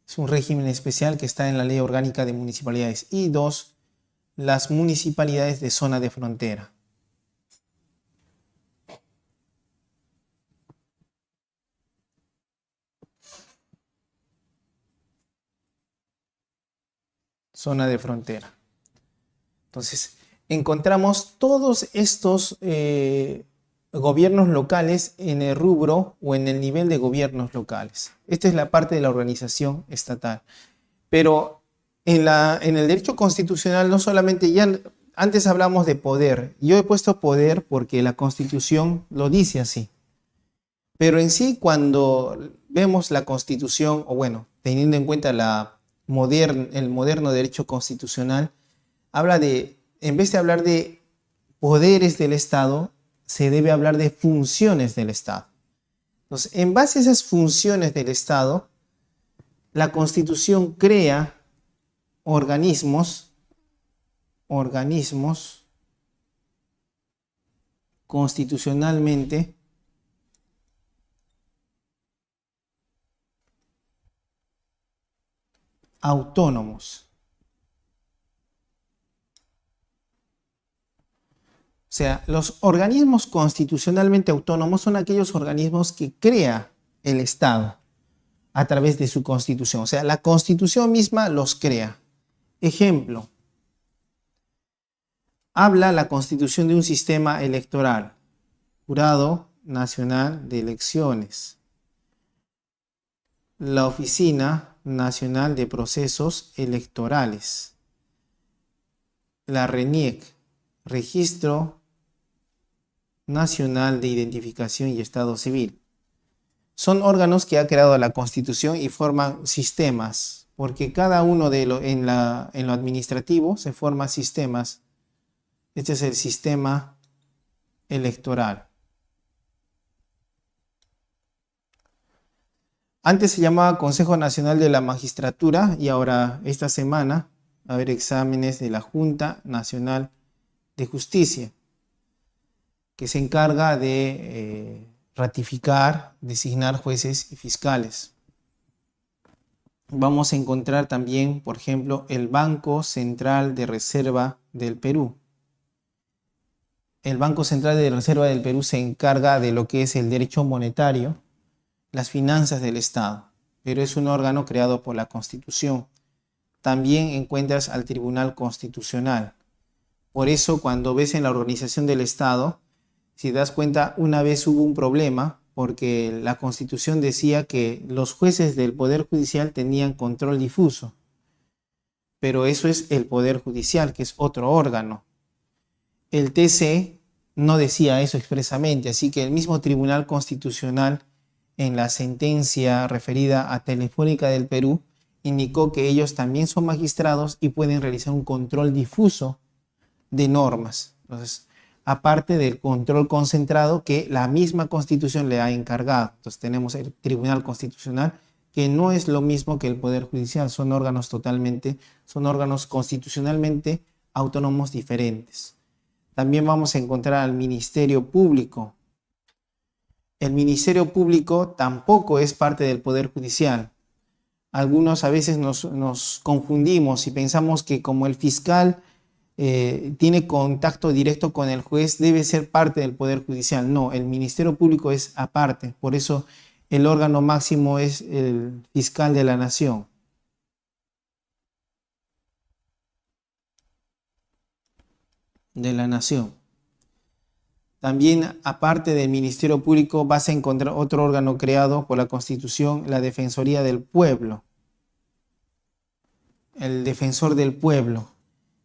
Es un régimen especial que está en la Ley Orgánica de Municipalidades. Y dos, las municipalidades de zona de frontera. Zona de frontera. Entonces, encontramos todos estos gobiernos locales en el rubro o en el nivel de gobiernos locales. Esta es la parte de la organización estatal. Pero en el derecho constitucional no solamente, ya antes hablamos de poder. Yo he puesto poder porque la Constitución lo dice así. Pero en sí, cuando vemos la Constitución, o bueno, teniendo en cuenta el moderno derecho constitucional, habla de, en vez de hablar de poderes del Estado, se debe hablar de funciones del Estado. Entonces, en base a esas funciones del Estado, la Constitución crea organismos constitucionalmente autónomos. O sea, los organismos constitucionalmente autónomos son aquellos organismos que crea el Estado a través de su Constitución. O sea, la Constitución misma los crea. Ejemplo, habla la Constitución de un sistema electoral, Jurado Nacional de Elecciones, la Oficina Nacional de Procesos Electorales, la RENIEC, Registro Nacional de Identificación y Estado Civil. Son órganos que ha creado la Constitución y forman sistemas, porque cada uno en lo administrativo se forman sistemas. Este es el sistema electoral. Antes se llamaba Consejo Nacional de la Magistratura y ahora esta semana va a haber exámenes de la Junta Nacional de Justicia, que se encarga de ratificar, designar jueces y fiscales. Vamos a encontrar también, por ejemplo, el Banco Central de Reserva del Perú. El Banco Central de Reserva del Perú se encarga de lo que es el derecho monetario, las finanzas del Estado, pero es un órgano creado por la Constitución. También encuentras al Tribunal Constitucional. Por eso, cuando ves en la organización del Estado, si te das cuenta, una vez hubo un problema porque la Constitución decía que los jueces del Poder Judicial tenían control difuso. Pero eso es el Poder Judicial, que es otro órgano. El TC no decía eso expresamente, así que el mismo Tribunal Constitucional, en la sentencia referida a Telefónica del Perú, indicó que ellos también son magistrados y pueden realizar un control difuso de normas. Entonces, aparte del control concentrado que la misma Constitución le ha encargado. Entonces tenemos el Tribunal Constitucional, que no es lo mismo que el Poder Judicial, son órganos constitucionalmente autónomos diferentes. También vamos a encontrar al Ministerio Público. El Ministerio Público tampoco es parte del Poder Judicial. Algunos a veces nos confundimos y pensamos que como el fiscal tiene contacto directo con el juez, debe ser parte del Poder Judicial. No, el Ministerio Público es aparte. Por eso el órgano máximo es el fiscal de la Nación. También, aparte del Ministerio Público, vas a encontrar otro órgano creado por la Constitución, la Defensoría del Pueblo. El Defensor del Pueblo,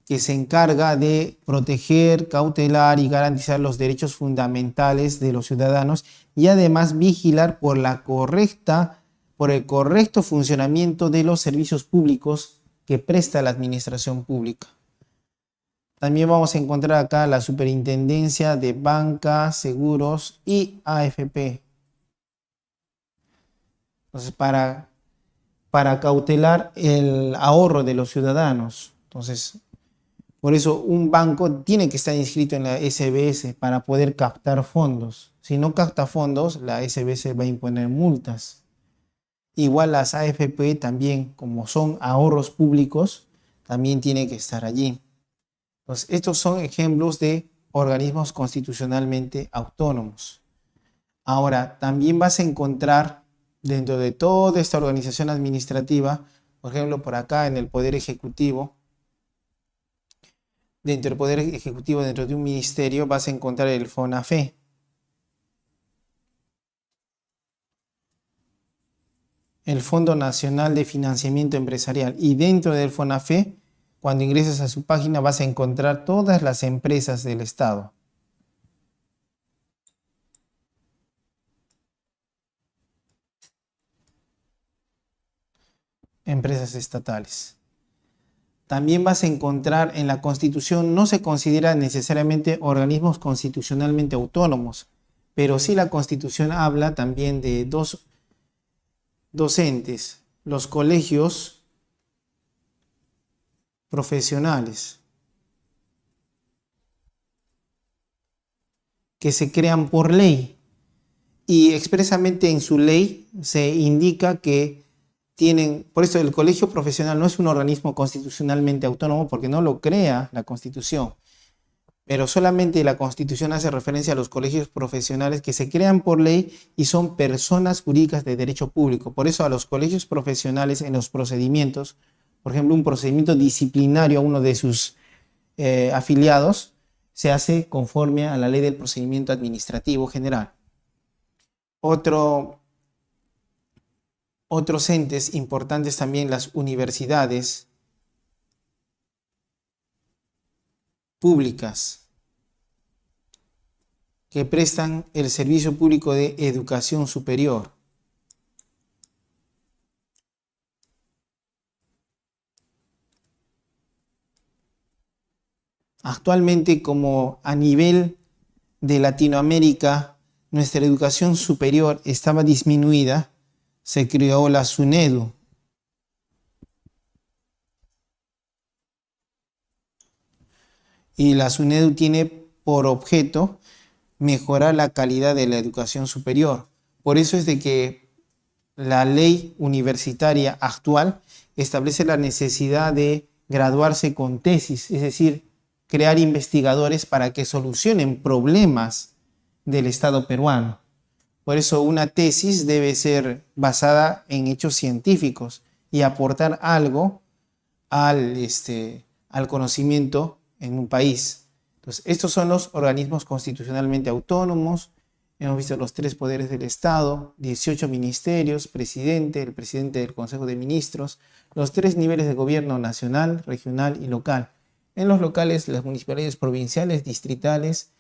que se encarga de proteger, cautelar y garantizar los derechos fundamentales de los ciudadanos y además vigilar por el correcto funcionamiento de los servicios públicos que presta la administración pública. También vamos a encontrar acá la Superintendencia de Banca, Seguros y AFP. Entonces, para cautelar el ahorro de los ciudadanos. Entonces, por eso un banco tiene que estar inscrito en la SBS para poder captar fondos. Si no capta fondos, la SBS va a imponer multas. Igual las AFP también, como son ahorros públicos, también tiene que estar allí. Entonces, estos son ejemplos de organismos constitucionalmente autónomos. Ahora, también vas a encontrar dentro de toda esta organización administrativa, por ejemplo, por acá en el Poder Ejecutivo, dentro del Poder Ejecutivo, dentro de un ministerio, vas a encontrar el FONAFE. El Fondo Nacional de Financiamiento Empresarial. Y dentro del FONAFE, cuando ingresas a su página, vas a encontrar todas las empresas del Estado. Empresas estatales. También vas a encontrar en la Constitución, no se considera necesariamente organismos constitucionalmente autónomos, pero sí la Constitución habla también de dos entes, los colegios profesionales, que se crean por ley, y expresamente en su ley se indica que tienen, por eso el colegio profesional no es un organismo constitucionalmente autónomo porque no lo crea la Constitución, pero solamente la Constitución hace referencia a los colegios profesionales que se crean por ley y son personas jurídicas de derecho público. Por eso a los colegios profesionales en los procedimientos, por ejemplo, un procedimiento disciplinario a uno de sus afiliados, se hace conforme a la ley del procedimiento administrativo general. Otros entes importantes también, las universidades públicas que prestan el servicio público de educación superior. Actualmente, como a nivel de Latinoamérica nuestra educación superior estaba disminuida, se creó la SUNEDU. Y la SUNEDU tiene por objeto mejorar la calidad de la educación superior. Por eso es de que la ley universitaria actual establece la necesidad de graduarse con tesis, es decir, crear investigadores para que solucionen problemas del Estado peruano. Por eso una tesis debe ser basada en hechos científicos y aportar algo al conocimiento en un país. Entonces, estos son los organismos constitucionalmente autónomos. Hemos visto los 3 poderes del Estado, 18 ministerios, presidente, el presidente del Consejo de Ministros, los 3 niveles de gobierno nacional, regional y local. En los locales, las municipalidades provinciales, distritales,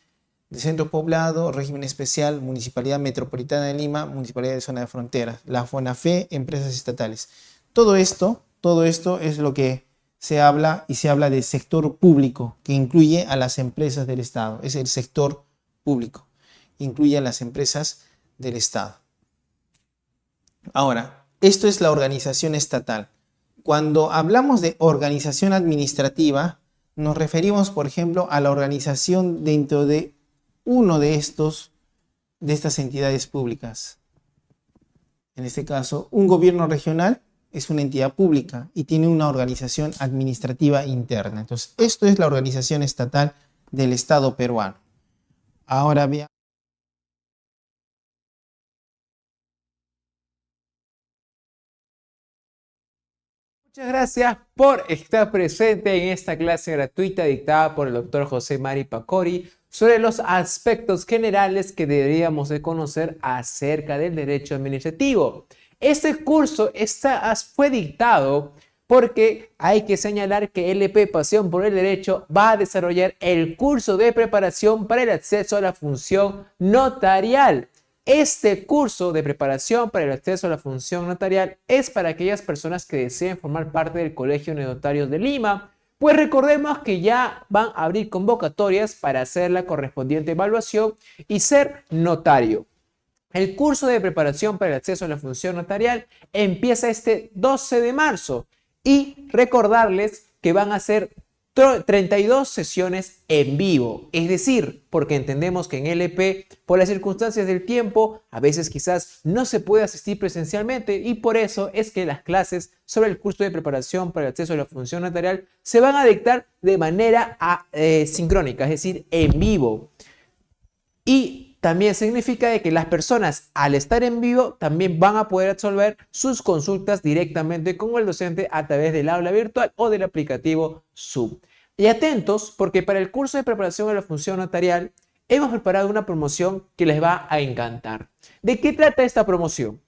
de centro poblado, régimen especial, Municipalidad Metropolitana de Lima, Municipalidad de Zona de Frontera, la FONAFE, empresas estatales. Todo esto es lo que se habla, y se habla de sector público, que incluye a las empresas del Estado. Es el sector público, incluye a las empresas del Estado. Ahora, esto es la organización estatal. Cuando hablamos de organización administrativa, nos referimos, por ejemplo, a la organización dentro de uno de estas entidades públicas. En este caso, un gobierno regional es una entidad pública y tiene una organización administrativa interna. Entonces, esto es la organización estatal del Estado peruano. Ahora veamos. Muchas gracias por estar presente en esta clase gratuita dictada por el doctor José Mari Pacori sobre los aspectos generales que deberíamos de conocer acerca del derecho administrativo. Este curso fue dictado porque hay que señalar que LP Pasión por el Derecho va a desarrollar el curso de preparación para el acceso a la función notarial. Este curso de preparación para el acceso a la función notarial es para aquellas personas que deseen formar parte del Colegio de Notarios de Lima, pues recordemos que ya van a abrir convocatorias para hacer la correspondiente evaluación y ser notario. El curso de preparación para el acceso a la función notarial empieza este 12 de marzo y recordarles que van a ser 32 sesiones en vivo, es decir, porque entendemos que en LP, por las circunstancias del tiempo, a veces quizás no se puede asistir presencialmente y por eso es que las clases sobre el curso de preparación para el acceso a la función notarial se van a dictar de manera sincrónica, es decir, en vivo. Y también significa de que las personas al estar en vivo también van a poder resolver sus consultas directamente con el docente a través del aula virtual o del aplicativo Zoom. Y atentos porque para el curso de preparación de la función notarial hemos preparado una promoción que les va a encantar. ¿De qué trata esta promoción?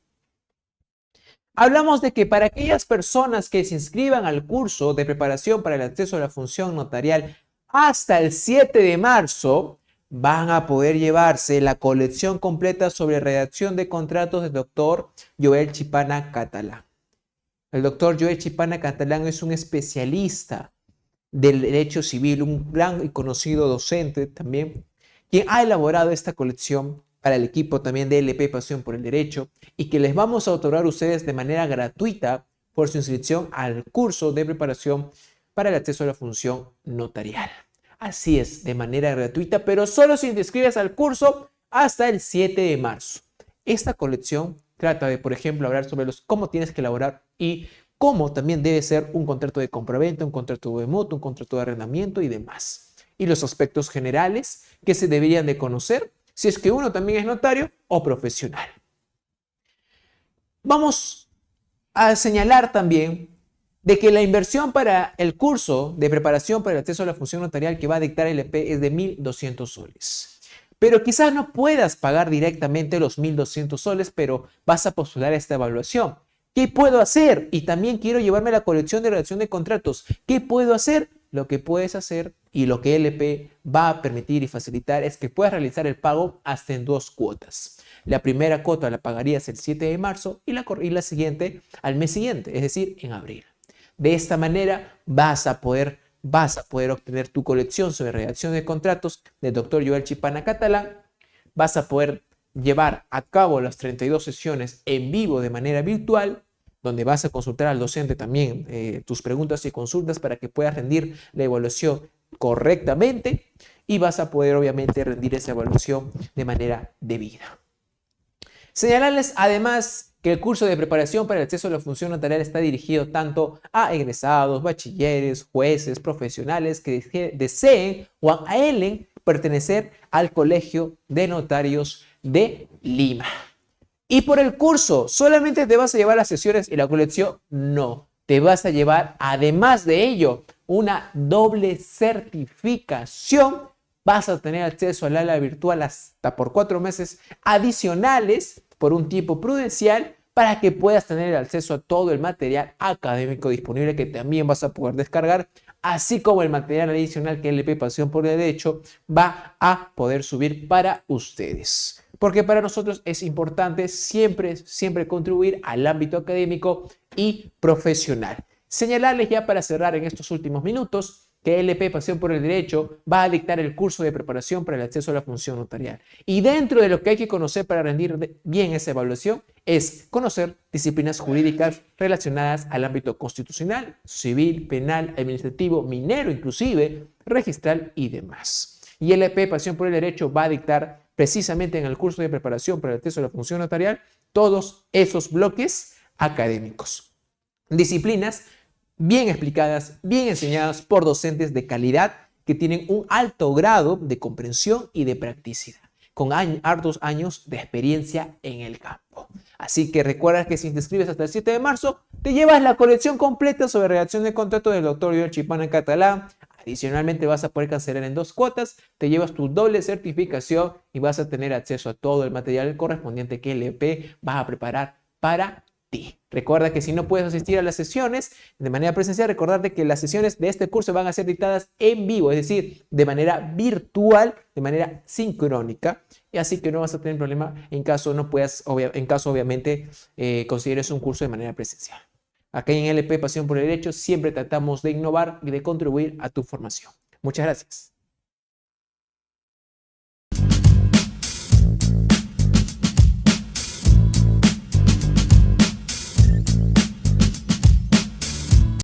Hablamos de que para aquellas personas que se inscriban al curso de preparación para el acceso a la función notarial hasta el 7 de marzo, van a poder llevarse la colección completa sobre redacción de contratos del doctor Joel Chipana Catalán. El doctor Joel Chipana Catalán es un especialista del derecho civil, un gran y conocido docente también, quien ha elaborado esta colección para el equipo también de LP Pasión por el Derecho y que les vamos a otorgar a ustedes de manera gratuita por su inscripción al curso de preparación para el acceso a la función notarial. Así es, de manera gratuita, pero solo si te inscribes al curso hasta el 7 de marzo. Esta colección trata de, por ejemplo, hablar sobre cómo tienes que elaborar y cómo también debe ser un contrato de compraventa, un contrato de mutuo, un contrato de arrendamiento y demás. Y los aspectos generales que se deberían de conocer si es que uno también es notario o profesional. Vamos a señalar también de que la inversión para el curso de preparación para el acceso a la función notarial que va a dictar el LP es de 1.200 soles. Pero quizás no puedas pagar directamente los 1.200 soles, pero vas a postular esta evaluación. ¿Qué puedo hacer? Y también quiero llevarme la colección de redacción de contratos. ¿Qué puedo hacer? Lo que puedes hacer y lo que LP va a permitir y facilitar es que puedas realizar el pago hasta en 2 cuotas. La primera cuota la pagarías el 7 de marzo y la siguiente al mes siguiente, es decir, en abril. De esta manera vas a poder obtener tu colección sobre redacción de contratos del Dr. Joel Chipana Catalán. Vas a poder llevar a cabo las 32 sesiones en vivo de manera virtual, donde vas a consultar al docente también tus preguntas y consultas para que puedas rendir la evaluación correctamente y vas a poder obviamente rendir esa evaluación de manera debida. Señalarles además que el curso de preparación para el acceso a la función notarial está dirigido tanto a egresados, bachilleres, jueces, profesionales que deseen o anhelen pertenecer al Colegio de Notarios de Lima. Y por el curso, ¿solamente te vas a llevar las sesiones y la colección? No, te vas a llevar, además de ello, una doble certificación. Vas a tener acceso al aula virtual hasta por 4 meses adicionales por un tiempo prudencial para que puedas tener acceso a todo el material académico disponible que también vas a poder descargar, así como el material adicional que LP Pasión por el Derecho va a poder subir para ustedes. Porque para nosotros es importante siempre contribuir al ámbito académico y profesional. Señalarles ya para cerrar en estos últimos minutos que LP Pasión por el Derecho va a dictar el curso de preparación para el acceso a la función notarial. Y dentro de lo que hay que conocer para rendir bien esa evaluación es conocer disciplinas jurídicas relacionadas al ámbito constitucional, civil, penal, administrativo, minero inclusive, registral y demás. Y LP Pasión por el Derecho va a dictar precisamente en el curso de preparación para el acceso a la función notarial todos esos bloques académicos. Disciplinas bien explicadas, bien enseñadas por docentes de calidad que tienen un alto grado de comprensión y de practicidad, con hartos años de experiencia en el campo. Así que recuerda que si te inscribes hasta el 7 de marzo, te llevas la colección completa sobre redacción de contrato del Dr. Joel Chipana Catalán. Adicionalmente vas a poder cancelar en 2 cuotas, te llevas tu doble certificación y vas a tener acceso a todo el material correspondiente que LP va a preparar para ti. Recuerda que si no puedes asistir a las sesiones de manera presencial, recordarte que las sesiones de este curso van a ser dictadas en vivo, es decir, de manera virtual, de manera sincrónica, y así que no vas a tener problema en caso no puedas, obviamente consideres un curso de manera presencial. Aquí en LP Pasión por el Derecho siempre tratamos de innovar y de contribuir a tu formación. Muchas gracias.